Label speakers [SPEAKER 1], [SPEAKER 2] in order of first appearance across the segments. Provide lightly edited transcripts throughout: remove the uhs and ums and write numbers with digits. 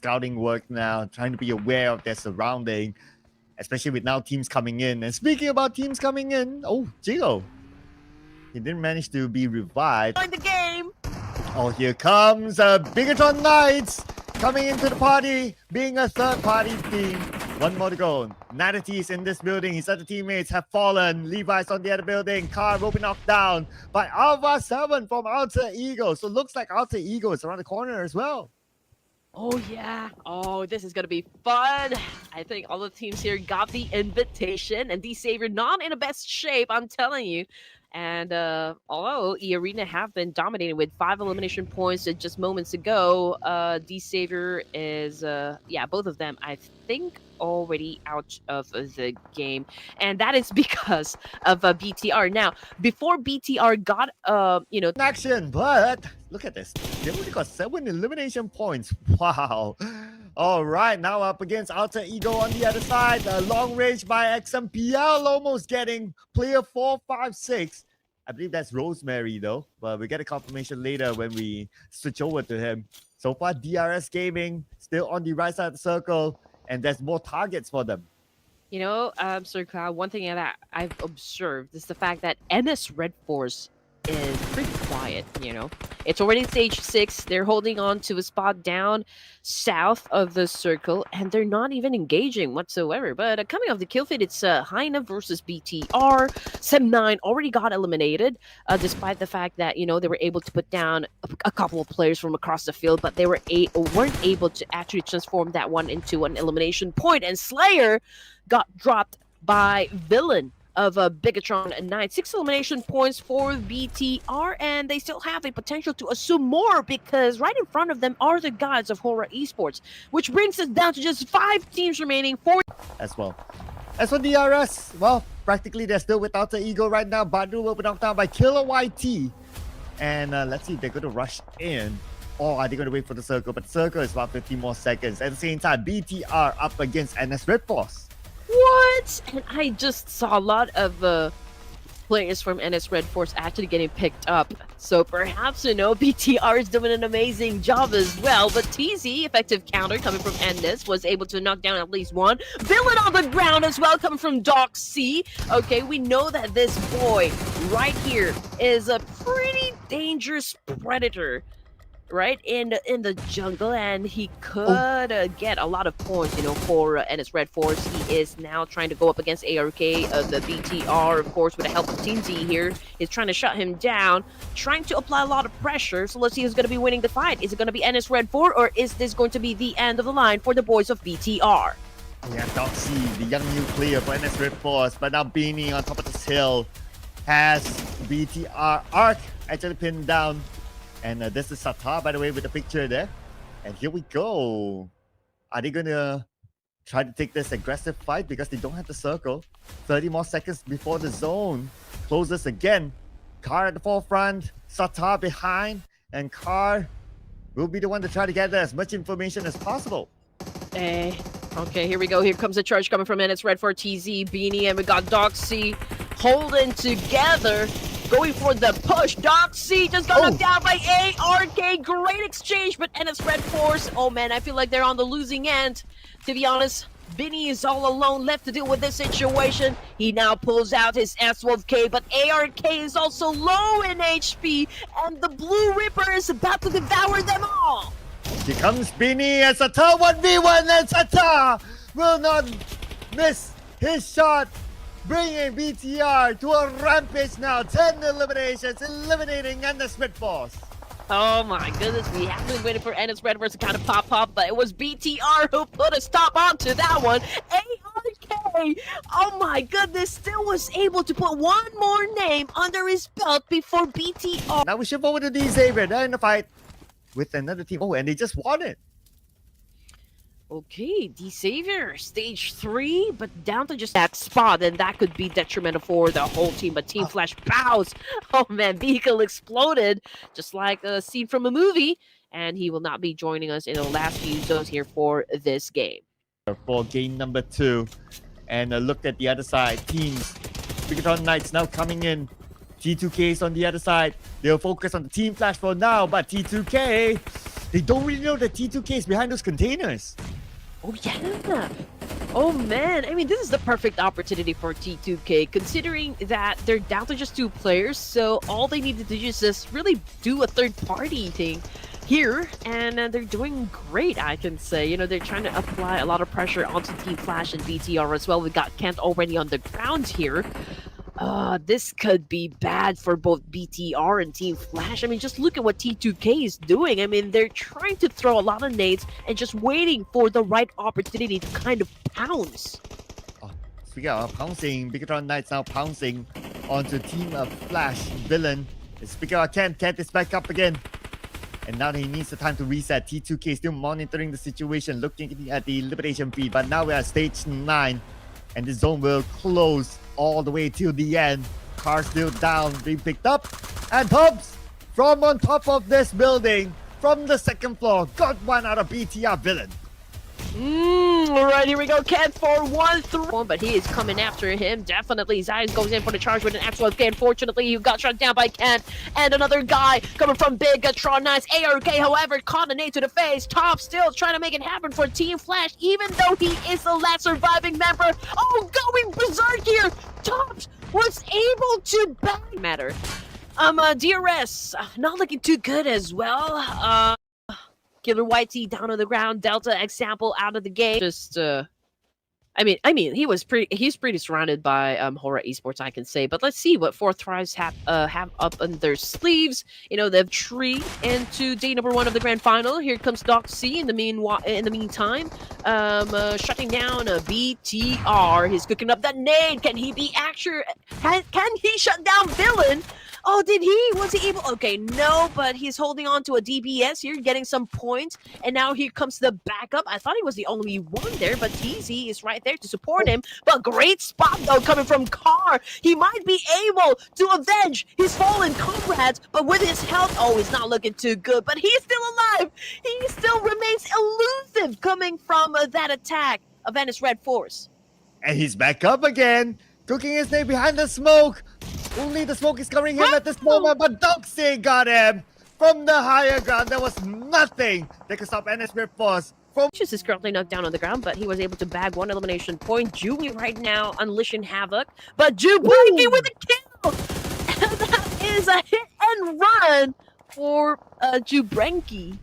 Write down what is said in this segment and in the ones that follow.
[SPEAKER 1] scouting work now, trying to be aware of their surrounding, especially with now teams coming in. And speaking about teams coming in, oh, Jigo. He didn't manage to be revived.
[SPEAKER 2] Join the game!
[SPEAKER 1] Oh, here comes Bigatron Knights coming into the party, being a third-party team. One more to go. Natty is in this building. His other teammates have fallen. Levi's on the other building. Car will be knocked down by Alpha 7 from Alter Ego. So looks like Alter Ego is around the corner as well.
[SPEAKER 2] Oh, yeah. Oh, this is going to be fun. I think all the teams here got the invitation. And D-Savior not in the best shape, I'm telling you. And although E-Arena have been dominating with 5 elimination points just moments ago, D-Savior is, yeah, both of them, I think, already out of the game. And that is because of BTR. Now, before BTR got,
[SPEAKER 1] Action, but look at this. They only got 7 elimination points. Wow. All right, now up against Alter Ego on the other side. Long range by XMPL almost getting player 456. I believe that's Rosemary though, but we get a confirmation later when we switch over to him. So far, DRS Gaming still on the right side of the circle, and there's more targets for them.
[SPEAKER 2] You know, Sir Cloud, one thing that I've observed is the fact that NS Red Force is pretty quiet, you know. It's already stage 6. They're holding on to a spot down south of the circle, and they're not even engaging whatsoever. But coming off the kill feed, it's Hyena versus BTR. Sem9 already got eliminated, despite the fact that, you know, they were able to put down a couple of players from across the field, but they weren't able to actually transform that one into an elimination point. And Slayer got dropped by Villain of Bigatron 9. 6 elimination points for BTR, and they still have a potential to assume more because right in front of them are the guys of Horror Esports, which brings us down to just 5 teams remaining. 4
[SPEAKER 1] as well. As for DRS, well, practically they're still without the ego right now. Badu will be knocked down by Killer YT. And let's see if they're going to rush in. Or are they going to wait for the circle? But the circle is about 15 more seconds. At the same time, BTR up against NS Red Force.
[SPEAKER 2] What? And I just saw a lot of players from NS Red Force actually getting picked up. So perhaps, you know, BTR is doing an amazing job as well. But TZ, effective counter coming from NS, was able to knock down at least one. Villain on the ground as well, coming from Doc C. Okay, we know that this boy right here is a pretty dangerous predator, right, in the jungle, and he could get a lot of points, you know, for NS Red Force. He is now trying to go up against ARK, the BTR, of course, with the help of Team Z here. He's trying to shut him down, trying to apply a lot of pressure. So let's see who's going to be winning the fight. Is it going to be NS Red Force, or is this going to be the end of the line for the boys of BTR?
[SPEAKER 1] Yeah, Doc C, the young new player for NS Red Force, but now Beanie on top of this hill has BTR Arc actually pinned down. And this is Satar, by the way, with the picture there. And here we go. Are they going to try to take this aggressive fight because they don't have the circle? 30 more seconds before the zone closes again. Car at the forefront, Satar behind, and Car will be the one to try to gather as much information as possible.
[SPEAKER 2] Okay, here we go. Here comes a charge coming from NS Red for TZ, Beanie, and we got Doxy holding together. Going for the push. Doc C just got knocked down by ARK. Great exchange, but NS Red Force, oh man, I feel like they're on the losing end. To be honest, Vinny is all alone left to deal with this situation. He now pulls out his S12K, but ARK is also low in HP, and the Blue Ripper is about to devour them all.
[SPEAKER 1] Here comes Beanie and Satar 1v1, and Satar will not miss his shot, bringing BTR to a rampage now. 10 eliminations, eliminating NS Red Force.
[SPEAKER 2] Oh my goodness, we have been waiting for NS Red Force to kind of pop, but it was BTR who put a stop onto that one. ARK, oh my goodness, still was able to put one more name under his belt before BTR.
[SPEAKER 1] Now we shift over to D-Savior. They're in the fight with another team. Oh, and they just won it.
[SPEAKER 2] Okay, D-Savior, stage 3, but down to just that spot, and that could be detrimental for the whole team, but Team Flash bows. Oh man, vehicle exploded, just like a scene from a movie, and he will not be joining us in the last few zones here for this game.
[SPEAKER 1] For game number 2, and look at the other side, teams. Bigatron Knights now coming in. T2K is on the other side. They'll focus on the Team Flash for now, but T2K They don't really know that T2K is behind those containers.
[SPEAKER 2] Oh yeah. Oh man, I mean this is the perfect opportunity for T2K considering that they're down to just 2 players, so all they need to do is just really do a third party thing here, and they're doing great, I can say. You know, they're trying to apply a lot of pressure onto Team Flash and BTR as well. We got Kent already on the ground here. This could be bad for both BTR and Team Flash. I mean, just look at what T2K is doing. I mean, they're trying to throw a lot of nades and just waiting for the right opportunity to kind of pounce.
[SPEAKER 1] Speaking of pouncing, Bigatron Knights now pouncing onto Team Flash Villain. Speaking of Kent is back up again. And now he needs the time to reset. T2K still monitoring the situation, looking at the liberation feed. But now we're at stage 9. And the zone will close all the way till the end. Car still down, being picked up. And Hobbs, from on top of this building, from the 2nd floor, got one out of BTR Villain.
[SPEAKER 2] Alright, here we go. Kent for 1-3. But he is coming after him. Definitely. Zayas goes in for the charge with an actual FK. Unfortunately, he got shot down by Kent. And another guy coming from Bigatron Knights. ARK, however, caught a nade to the face. Top still trying to make it happen for Team Flash, even though he is the last surviving member. Oh, going berserk here. Tops was able to back matter. DRS, not looking too good as well. Killer YT down on the ground. Delta example out of the game. Just I mean he's pretty surrounded by Horror Esports, I can say. But let's see what Fourth Thrives have up on their sleeves. You know, they've tree into day number 1 of the grand final. Here comes Doc C in the meantime. Shutting down a BTR. He's cooking up that nade. Can he be actual? Can he shut down Villain? Oh, did he? Was he able? Okay, no, but he's holding on to a DBS here, getting some points. And now here comes the backup. I thought he was the only one there, but TZ is right there to support him. But great spot, though, coming from Carr. He might be able to avenge his fallen comrades, but with his health, oh, he's not looking too good. But he's still alive. He still remains elusive coming from that attack of Venice Red Force.
[SPEAKER 1] And he's back up again, cooking his name behind the smoke. Only the smoke is covering him at this moment, but Doxy got him from the higher ground. There was nothing that could stop NS Red Force from.
[SPEAKER 2] Just is currently knocked down on the ground, but he was able to bag 1 elimination point. Julie right now unleashing havoc, but Jubranki with a kill. And that is a hit and run for Jubranki.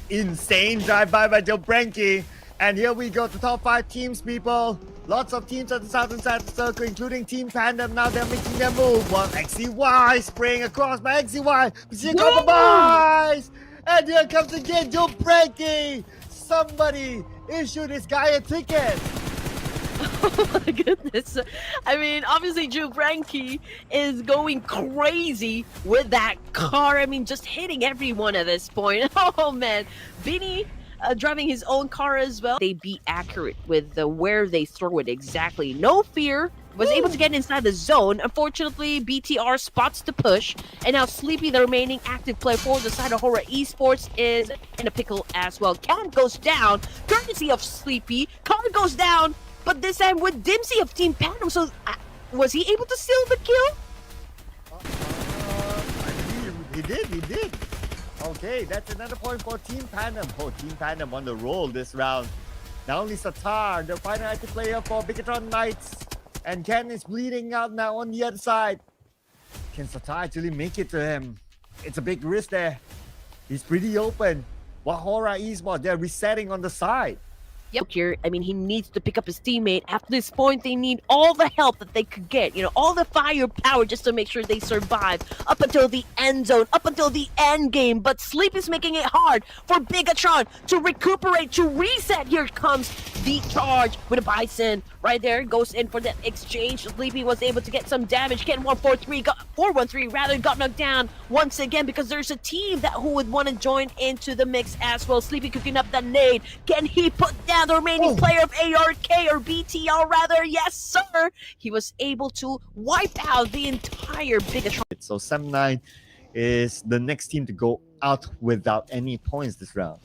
[SPEAKER 1] Insane drive-by by Jubranki. And here we go to top 5 teams, people. Lots of teams at the southern side of the circle, including Team Pandem. Now they're making their move. Well, XCY spraying across by XCY. Position compromise. And here comes again Jubranki. Somebody issue this guy a ticket.
[SPEAKER 2] Oh my goodness. I mean, obviously Jubranki is going crazy with that car. I mean, just hitting everyone at this point. Oh man. Vinny driving his own car as well. They be accurate with where they throw it exactly. No fear. Was able to get inside the zone. Unfortunately, BTR spots the push. And now Sleepy, the remaining active player for the side of Horror Esports, is in a pickle as well. Cat goes down, courtesy of Sleepy. Car goes down, but this time with Dimsy of Team Pandem. So, was he able to steal the kill?
[SPEAKER 1] He did. Okay, that's another point for Team Pandem. Oh, Team Pandem on the roll this round. Not only Satar, the final active player for Bigatron Knights. And Ken is bleeding out now on the other side. Can Satar actually make it to him? It's a big risk there. He's pretty open. While Horror Esports, they're resetting on the side.
[SPEAKER 2] Yep. Here, I mean, he needs to pick up his teammate. After this point, they need all the help that they could get. You know, all the firepower just to make sure they survive up until the end zone, up until the end game. But Sleep is making it hard for Bigatron to recuperate, to reset. Here comes the charge with a Bison. Right there, goes in for that exchange. Sleepy was able to get some damage. Ken 413 rather got knocked down once again because there's a team that who would want to join into the mix as well. Sleepy cooking up the nade. Can he put down the remaining player of ARK or BTR rather? Yes, sir. He was able to wipe out the entire Bigatron.
[SPEAKER 1] So Sam9 is the next team to go out without any points this round.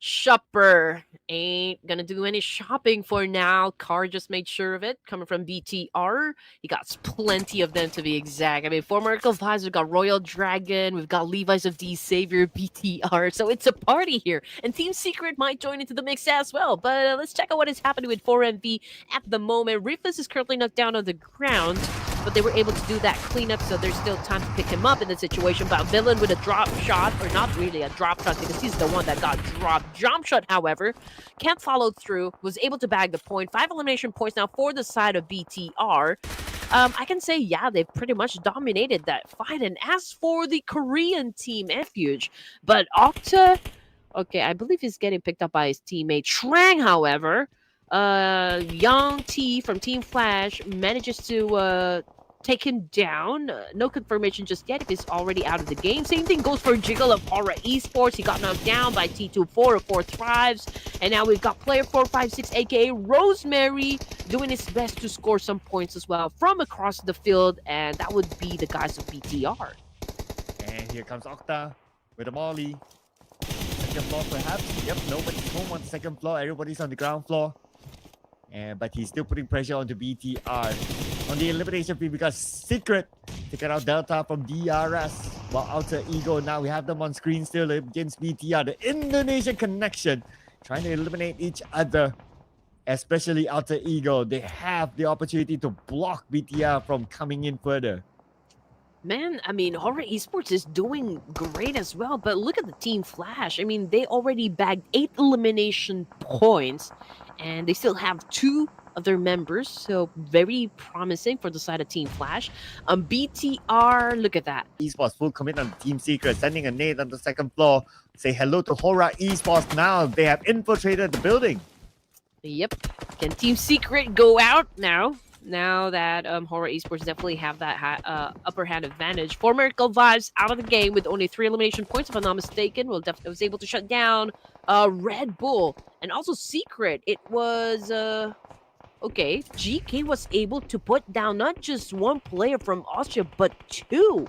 [SPEAKER 2] Shopper. ain't gonna do any shopping for now. Carr just made sure of it. Coming from BTR, he got plenty of them to be exact. I mean, for Miracle Vibes, we've got Royal Dragon, we've got Levi's of D Savior, BTR. So it's a party here, and Team Secret might join into the mix as well. But let's check out what is happening with 4MV at the moment. Ruthles is currently knocked down on the ground, but they were able to do that cleanup, so there's still time to pick him up in the situation. But Villain with a drop shot, or not really a drop shot, because he's the one that got dropped. Jump shot, however, can't follow through, was able to bag the point. 5 elimination points now for the side of BTR. I can say, yeah, they've pretty much dominated that fight. And as for the Korean team, Refuge, but Octa, okay, I believe he's getting picked up by his teammate. Trang, however, Young T from Team Flash manages to take him down. No confirmation just yet if he's already out of the game. Same thing goes for Jiggle of Aura Esports. He got knocked down by T24 4 Thrives. And now we've got player 456, aka Rosemary, doing his best to score some points as well from across the field. And that would be the guys of BTR.
[SPEAKER 1] And here comes Octa with a molly. Second floor perhaps. Yep, nobody's home on the second floor. Everybody's on the ground floor. But he's still putting pressure onto BTR. On the elimination field, we got Secret taking out Delta from DRS. While Alter Ego, now we have them on screen still against BTR. The Indonesian connection trying to eliminate each other. Especially Alter Ego. They have the opportunity to block BTR from coming in further.
[SPEAKER 2] Man, I mean, Horror Esports is doing great as well, but look at the Team Flash. I mean, they already bagged 8 elimination points, and they still have 2 of their members, so very promising for the side of Team Flash. BTR, look at that.
[SPEAKER 1] Esports full commit on Team Secret, sending a nade on the second floor. Say hello to Horror Esports now. They have infiltrated the building.
[SPEAKER 2] Yep. Can Team Secret go out now? Now that Horror Esports definitely have that upper hand advantage. For Miracle Vibes out of the game with only 3 elimination points, if I'm not mistaken. Was able to shut down Red Bull. And also Secret. It was... okay, GK was able to put down not just 1 player from Austria, but 2.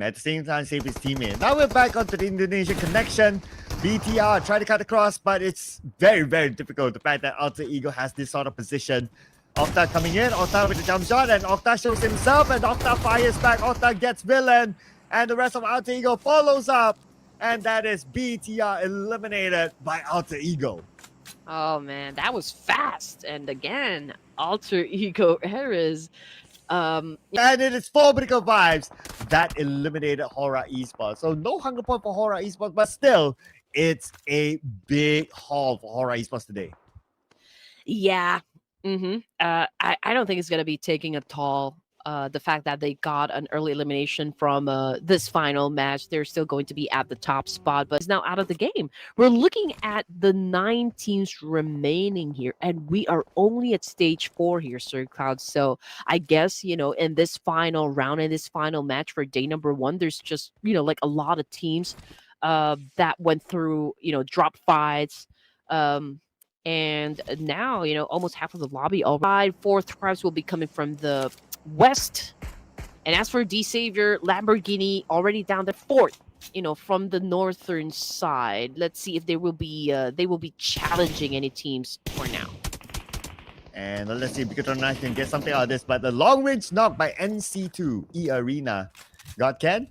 [SPEAKER 1] At the same time, save his teammate. Now we're back onto the Indonesian connection. BTR try to cut across, but it's very, very difficult. The fact that Alter Ego has this sort of position. Octa coming in, Octa with the jump shot, and Octa shows himself, and Octa fires back. Octa gets Villain, and the rest of Alter Ego follows up. And that is BTR eliminated by Alter Ego.
[SPEAKER 2] Oh man, that was fast. And again, Alter Ego errors.
[SPEAKER 1] And it is 4 Miracle Vibes that eliminated Horror Esports. So no hunger point for Horror Esports, but still, it's a big haul for Horror Esports today.
[SPEAKER 2] Yeah. I don't think it's going to be taking a toll. The fact that they got an early elimination from this final match, they're still going to be at the top spot, but it's now out of the game. We're looking at the 9 teams remaining here, and we are only at stage 4 here, Sir Cloud. So I guess, in this final round, in this final match for day number 1, there's just, like a lot of teams that went through, drop fights. And now, almost half of the lobby already. 4th Thrives will be coming from the west. And as for D Savior, Lamborghini already down to 4th, from the northern side. Let's see if they will be challenging any teams for now.
[SPEAKER 1] And let's see if Bicatron Knight can get something out of this. But the long range knock by NC2, E-Arena. Got Ken?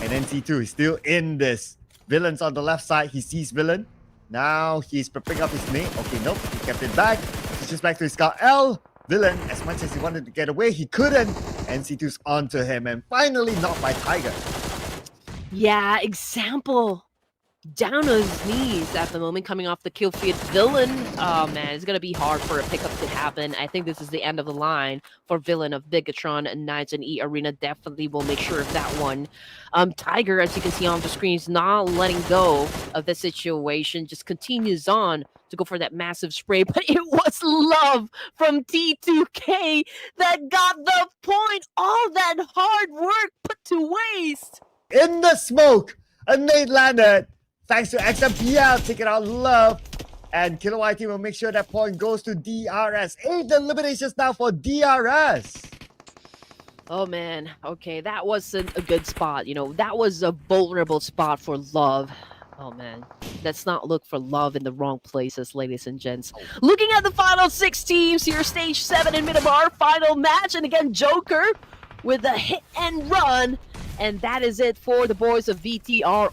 [SPEAKER 1] And NC2 is still in this. Villain's on the left side. He sees Villain. Now he's prepping up his name. Okay, nope. He kept it back. Switches back to his Scar L. Villain, as much as he wanted to get away, he couldn't. NC2's onto him. And finally knocked by Tiger.
[SPEAKER 2] Yeah, example. Down on his knees at the moment, coming off the kill feed. Villain, oh man, it's going to be hard for a pickup to happen. I think this is the end of the line for Villain of Bigatron and Knights and E-Arena. Definitely will make sure of that one. Tiger, as you can see on the screen, is not letting go of the situation. Just continues on to go for that massive spray. But it was love from T2K that got the point. All that hard work put to waste.
[SPEAKER 1] In the smoke, a nade landed. Thanks to XMPL, taking out love. And Killer YT will make sure that point goes to DRS. 8 eliminations now for DRS.
[SPEAKER 2] Oh man, okay, that wasn't a good spot. That was a vulnerable spot for love. Oh man. Let's not look for love in the wrong places, ladies and gents. Looking at the final 6 teams here, stage 7 in Myanmar, final match, and again, Joker with a hit and run. And that is it for the boys of VTR.